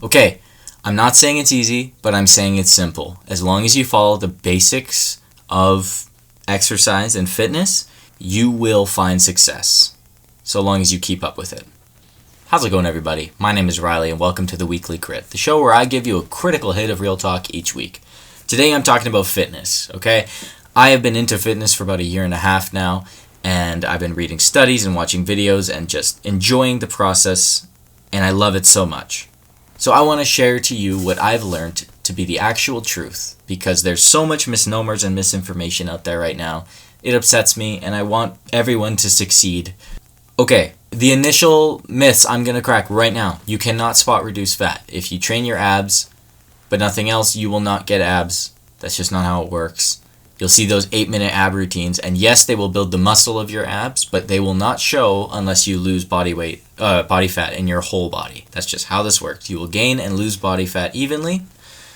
Okay, I'm not saying it's easy, but I'm saying it's simple. As long as you follow the basics of exercise and fitness, you will find success, so long as you keep up with it. How's it going, everybody? My name is Riley, and welcome to the Weekly Crit, the show where I give you a critical hit of real talk each week. Today I'm talking about fitness, okay? I have been into fitness for about a year and a half now, and I've been reading studies and watching videos and just enjoying the process, and I love it so much. So I want to share to you what I've learned to be the actual truth, because there's so much misnomers and misinformation out there right now. It upsets me, and I want everyone to succeed. Okay, the initial myths I'm going to crack right now. You cannot spot reduce fat. If you train your abs, but nothing else, you will not get abs. That's just not how it works. You'll see those 8-minute ab routines, and yes, they will build the muscle of your abs, but they will not show unless you lose body fat in your whole body. That's just how this works. You will gain and lose body fat evenly.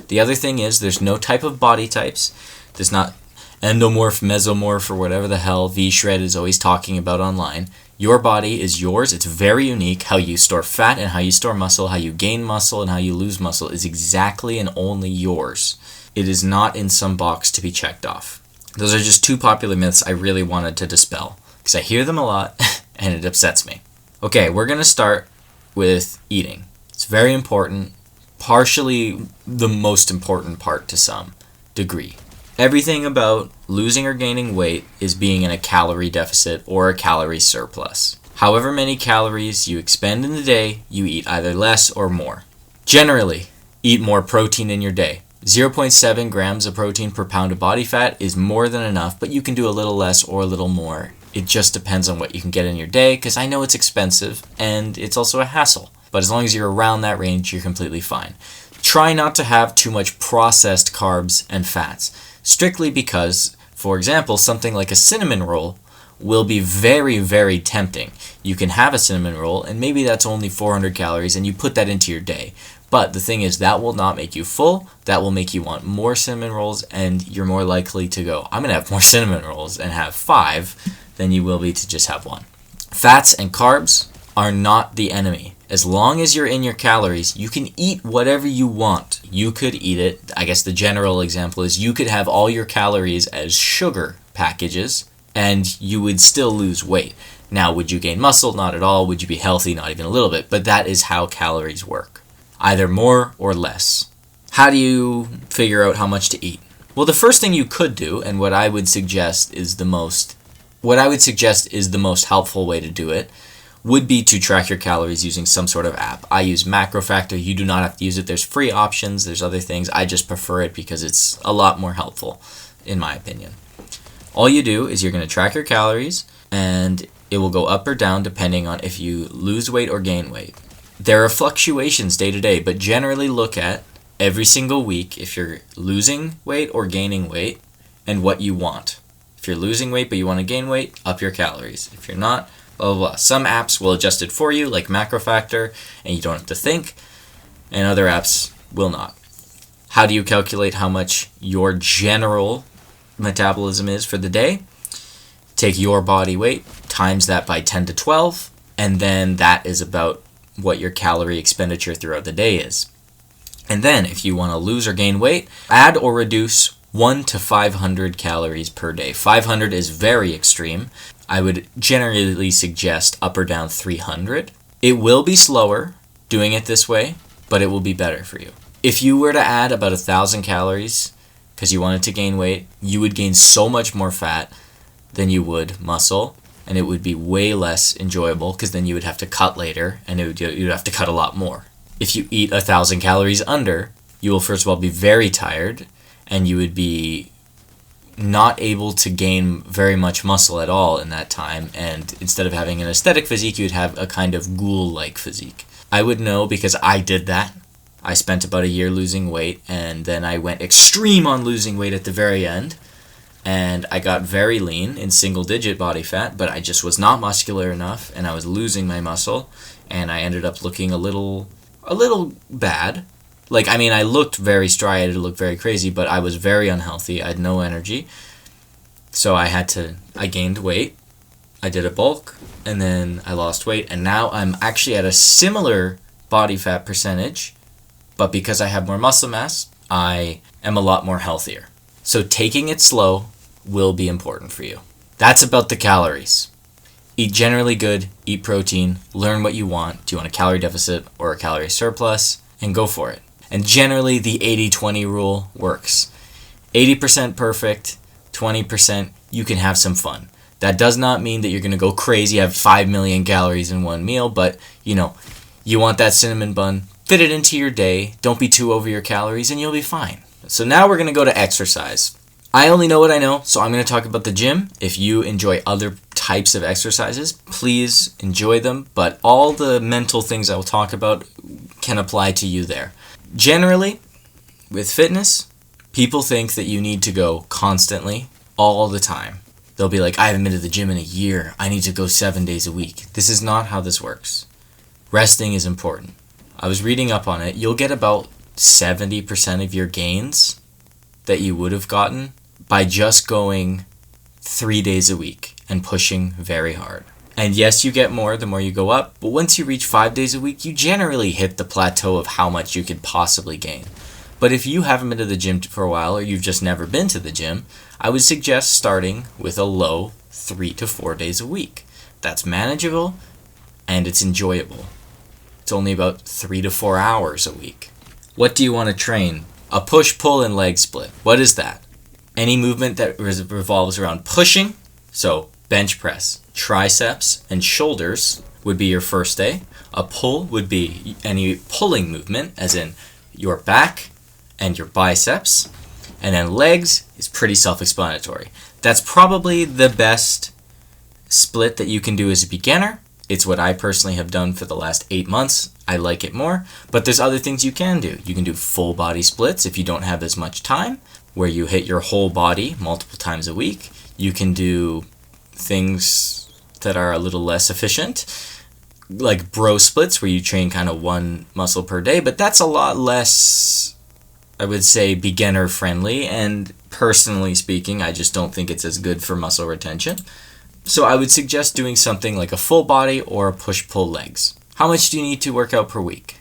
The other thing is there's no type of body types. There's not endomorph, mesomorph, or whatever the hell V-Shred is always talking about online. Your body is yours. It's very unique. How you store fat and how you store muscle, how you gain muscle and how you lose muscle is exactly and only yours. It is not in some box to be checked off. Those are just two popular myths I really wanted to dispel, because I hear them a lot and it upsets me. Okay, we're going to start with eating. It's very important, partially the most important part to some degree. Everything about losing or gaining weight is being in a calorie deficit or a calorie surplus. However many calories you expend in the day, you eat either less or more. Generally, eat more protein in your day. 0.7 grams of protein per pound of body fat is more than enough, but you can do a little less or a little more. It just depends on what you can get in your day, because I know it's expensive and it's also a hassle. But as long as you're around that range, you're completely fine. Try not to have too much processed carbs and fats, strictly because, for example, something like a cinnamon roll will be very, very tempting. You can have a cinnamon roll, and maybe that's only 400 calories, and you put that into your day. But the thing is, that will not make you full. That will make you want more cinnamon rolls, and you're more likely to go, I'm going to have more cinnamon rolls and have 5 than you will be to just have 1. Fats and carbs are not the enemy. As long as you're in your calories, you can eat whatever you want. You could eat it. I guess the general example is you could have all your calories as sugar packages, and you would still lose weight. Now, would you gain muscle? Not at all. Would you be healthy? Not even a little bit. But that is how calories work. Either more or less. How do you figure out how much to eat? Well, the first thing you could do, and what I would suggest is the most helpful way to do it, would be to track your calories using some sort of app. I use Macro Factor. You do not have to use it. There's free options. There's other things. I just prefer it because it's a lot more helpful, in my opinion. All you do is you're going to track your calories, and it will go up or down depending on if you lose weight or gain weight. There are fluctuations day to day, but generally look at every single week if you're losing weight or gaining weight and what you want. If you're losing weight but you want to gain weight, up your calories. If you're not, blah, blah, blah. Some apps will adjust it for you, like Macro Factor, and you don't have to think, and other apps will not. How do you calculate how much your general metabolism is for the day? Take your body weight, times that by 10 to 12, and then that is about what your calorie expenditure throughout the day is. And then, if you want to lose or gain weight, add or reduce 1 to 500 calories per day. 500 is very extreme. I would generally suggest up or down 300. It will be slower doing it this way, but it will be better for you. If you were to add about 1,000 calories because you wanted to gain weight, you would gain so much more fat than you would muscle, and it would be way less enjoyable because then you would have to cut later, and you'd have to cut a lot more. If you eat 1,000 calories under, you will first of all be very tired, and you would be not able to gain very much muscle at all in that time, and instead of having an aesthetic physique, you'd have a kind of ghoul-like physique. I would know because I did that. I spent about a year losing weight, and then I went extreme on losing weight at the very end, and I got very lean in single-digit body fat, but I just was not muscular enough, and I was losing my muscle, and I ended up looking a little bad. I looked very striated, it looked very crazy, but I was very unhealthy. I had no energy, so I gained weight. I did a bulk, and then I lost weight, and now I'm actually at a similar body fat percentage but because I have more muscle mass, I am a lot more healthier. So taking it slow will be important for you. That's about the calories. Eat generally good, eat protein, learn what you want. Do you want a calorie deficit or a calorie surplus? And go for it. And generally the 80-20 rule works. 80% perfect, 20% you can have some fun. That does not mean that you're going to go crazy, have 5 million calories in one meal, but you want that cinnamon bun, fit it into your day, don't be too over your calories, and you'll be fine. So now we're going to go to exercise. I only know what I know, so I'm going to talk about the gym. If you enjoy other types of exercises, please enjoy them, but all the mental things I will talk about can apply to you there. Generally, with fitness, people think that you need to go constantly, all the time. They'll be like, I haven't been to the gym in a year. I need to go 7 days a week. This is not how this works. Resting is important. I was reading up on it. You'll get about 70% of your gains that you would have gotten by just going 3 days a week and pushing very hard. And yes, you get more the more you go up, but once you reach 5 days a week, you generally hit the plateau of how much you could possibly gain. But if you haven't been to the gym for a while, or you've just never been to the gym, I would suggest starting with a low 3 to 4 days a week. That's manageable and it's enjoyable. It's only about 3 to 4 hours a week. What do you want to train? A push, pull, and leg split. What is that? Any movement that revolves around pushing, so bench press, triceps, and shoulders would be your first day. A pull would be any pulling movement, as in your back and your biceps. And then legs is pretty self-explanatory. That's probably the best split that you can do as a beginner. It's what I personally have done for the last 8 months. I like it more. But there's other things you can do. You can do full body splits if you don't have as much time, where you hit your whole body multiple times a week. You can do things that are a little less efficient, like bro splits, where you train kind of one muscle per day, but that's a lot less, I would say, beginner friendly, and personally speaking, I just don't think it's as good for muscle retention. So I would suggest doing something like a full body or a push-pull legs. How much do you need to work out per week?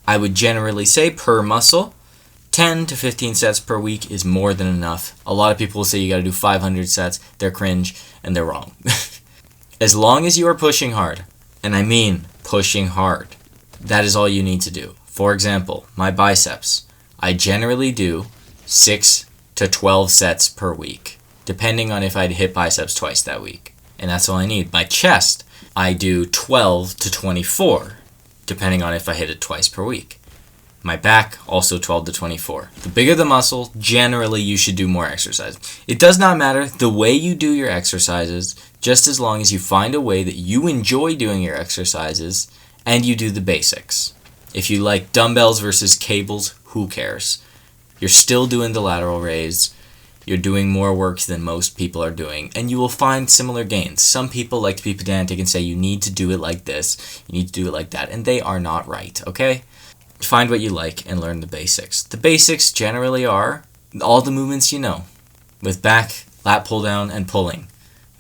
I would generally say per muscle, 10 to 15 sets per week is more than enough. A lot of people will say you got to do 500 sets. They're cringe and they're wrong. As long as you are pushing hard, and I mean pushing hard, that is all you need to do. For example, my biceps, I generally do 6 to 12 sets per week, depending on if I'd hit biceps twice that week. And that's all I need. My chest, I do 12 to 24, depending on if I hit it twice per week. My back, also 12 to 24. The bigger the muscle, generally you should do more exercise. It does not matter the way you do your exercises, just as long as you find a way that you enjoy doing your exercises and you do the basics. If you like dumbbells versus cables, who cares? You're still doing the lateral raise. You're doing more work than most people are doing, and you will find similar gains. Some people like to be pedantic and say you need to do it like this, you need to do it like that, and they are not right, okay? Find what you like and learn the basics. The basics generally are all the movements you know, with back, lat pull down, and pulling.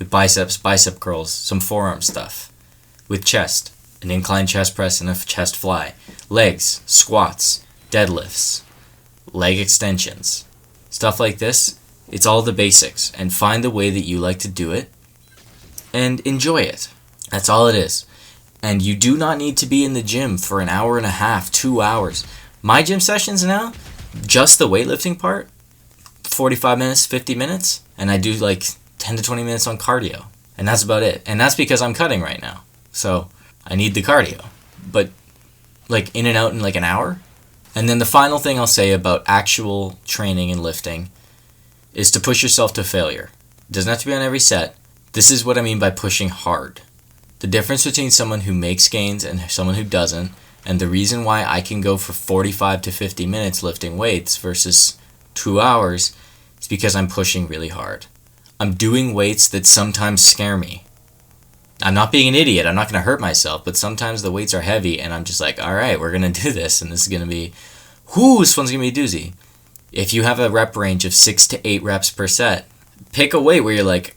With biceps, bicep curls, some forearm stuff. With chest, an incline chest press and a chest fly. Legs, squats, deadlifts, leg extensions. Stuff like this, it's all the basics. And find the way that you like to do it and enjoy it. That's all it is. And you do not need to be in the gym for an hour and a half, 2 hours. My gym sessions now, just the weightlifting part, 45 minutes, 50 minutes, and I do like 10 to 20 minutes on cardio. And that's about it. And that's because I'm cutting right now. So I need the cardio. But like in and out in like an hour. And then the final thing I'll say about actual training and lifting is to push yourself to failure. It doesn't have to be on every set. This is what I mean by pushing hard. The difference between someone who makes gains and someone who doesn't, and the reason why I can go for 45 to 50 minutes lifting weights versus 2 hours is because I'm pushing really hard. I'm doing weights that sometimes scare me. I'm not being an idiot. I'm not going to hurt myself, but sometimes the weights are heavy and I'm just like, all right, we're going to do this, and this is going to be, this one's going to be a doozy. If you have a rep range of 6 to 8 reps per set, pick a weight where you're like,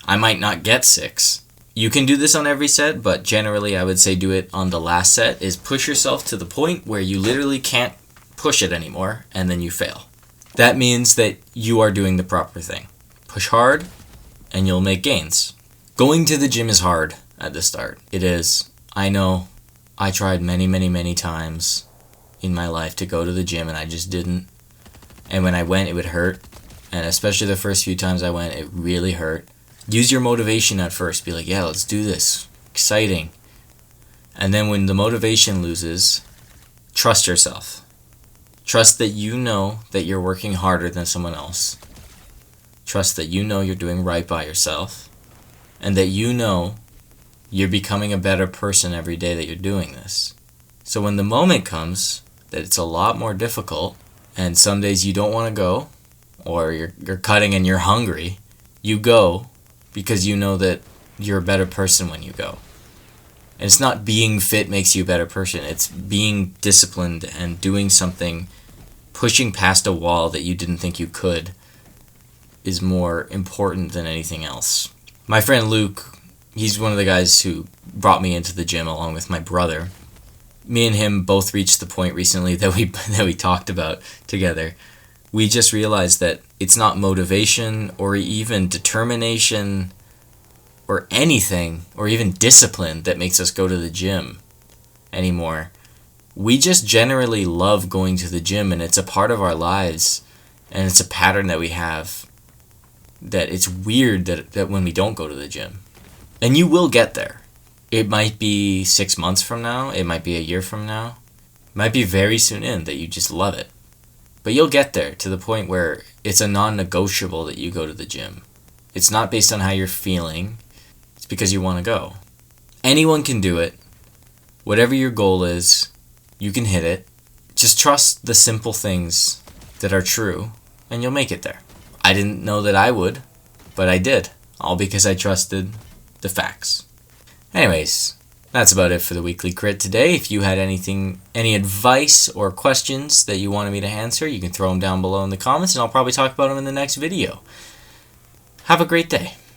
I might not get 6. You can do this on every set, but generally I would say do it on the last set, is push yourself to the point where you literally can't push it anymore, and then you fail. That means that you are doing the proper thing. Push hard, and you'll make gains. Going to the gym is hard at the start. It is. I know. I tried many times in my life to go to the gym, and I just didn't. And when I went, it would hurt. And especially the first few times I went, it really hurt. Use your motivation at first. Be like, yeah, let's do this. Exciting. And then when the motivation loses, trust yourself. Trust that you know that you're working harder than someone else. Trust that you know you're doing right by yourself. And that you know you're becoming a better person every day that you're doing this. So when the moment comes that it's a lot more difficult, and some days you don't want to go, or you're cutting and you're hungry, you go because you know that you're a better person when you go. And it's not being fit makes you a better person. It's being disciplined and doing something, pushing past a wall that you didn't think you could is more important than anything else. My friend Luke, he's one of the guys who brought me into the gym along with my brother. Me and him both reached the point recently that we talked about together. We just realized that it's not motivation or even determination or anything or even discipline that makes us go to the gym anymore. We just generally love going to the gym, and it's a part of our lives, and it's a pattern that we have, that it's weird that when we don't go to the gym. And you will get there. It might be 6 months from now. It might be a year from now. It might be very soon in that you just love it. But you'll get there to the point where it's a non-negotiable that you go to the gym. It's not based on how you're feeling. It's because you want to go. Anyone can do it. Whatever your goal is, you can hit it. Just trust the simple things that are true, and you'll make it there. I didn't know that I would, but I did. All because I trusted the facts. Anyways, that's about it for the Weekly Crit today. If you had any advice or questions that you wanted me to answer, you can throw them down below in the comments, and I'll probably talk about them in the next video. Have a great day.